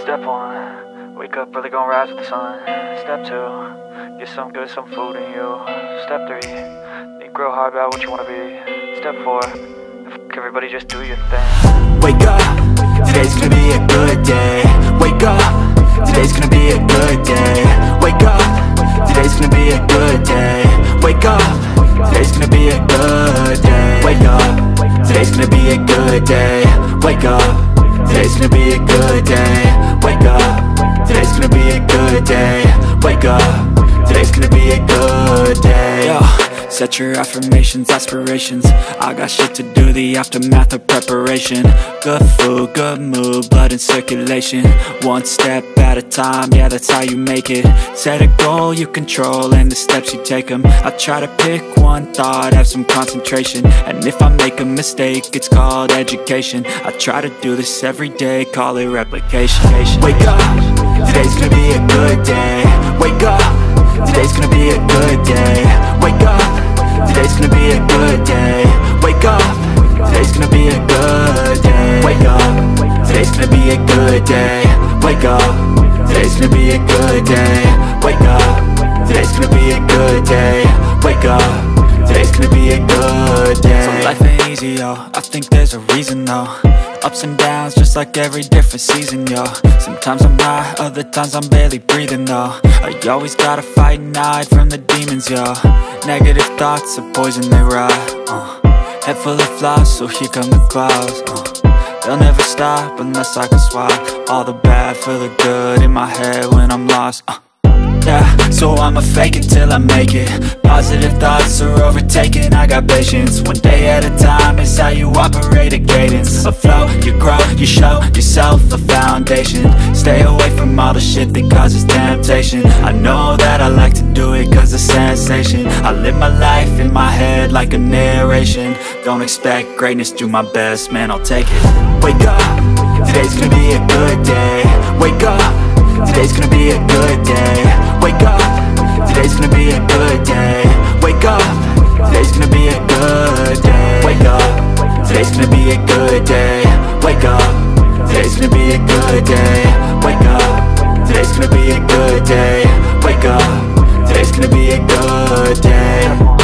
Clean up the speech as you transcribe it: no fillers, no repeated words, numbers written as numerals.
Step 1, wake up early, gonna rise with the sun. Step 2, get some good, some food in you. Step 3, think real hard about what you wanna be. Step 4, everybody just do your thing. Wake up, today's gonna be a good day. Wake up, today's gonna be a good day. Wake up, today's gonna be a good day. Wake up, today's gonna be a good day. Wake up, today's gonna be a good day. Wake up, today's gonna be a good day. Wake up, today's gonna be a good day. Wake up, today's gonna be a good day. Yo, set your affirmations, aspirations. I got shit to do, the aftermath of preparation. Good food, good mood, blood in circulation. One step at a time, yeah, that's how you make it. Set a goal you control and the steps you take them. I try to pick one thought, have some concentration. And if I make a mistake, it's called education. I try to do this every day, call it replication. Wake up, today's gonna be a good day. Wake up, today's gonna be a good day. Wake up, today's gonna be a good day. Wake up, today's gonna be a good day. Wake up, today's gonna be a good day. Wake up, today's gonna be a good day. Wake up, today's gonna be a good day. Wake up, today's gonna be a good day. So life ain't easy, yo, I think there's a reason though. Ups and downs, just like every different season, yo. Sometimes I'm high, other times I'm barely breathing, though. I always gotta fight and hide from the demons, yo. Negative thoughts are poison, they rot. Head full of flies, so here come the clouds. They'll never stop unless I can swap all the bad for the good in my head when I'm lost. Yeah, so I'ma fake it till I make it. Positive thoughts are overtaken, I got patience. One day at a time is how you operate a cadence. A flow, you grow, you show yourself a foundation. Stay away from all the shit that causes temptation. I know that I like to do it cause it's sensation. I live my life in my head like a narration. Don't expect greatness, do my best, man, I'll take it. Wake up, today's gonna be a good day. Wake up, today's gonna be a good day. Wake up, today's gonna be a good day. Wake up, today's gonna be a good day. Wake up, today's gonna be a good day. Wake up, today's gonna be a good day. Wake up, today's gonna be a good day. Wake up, today's gonna be a good day.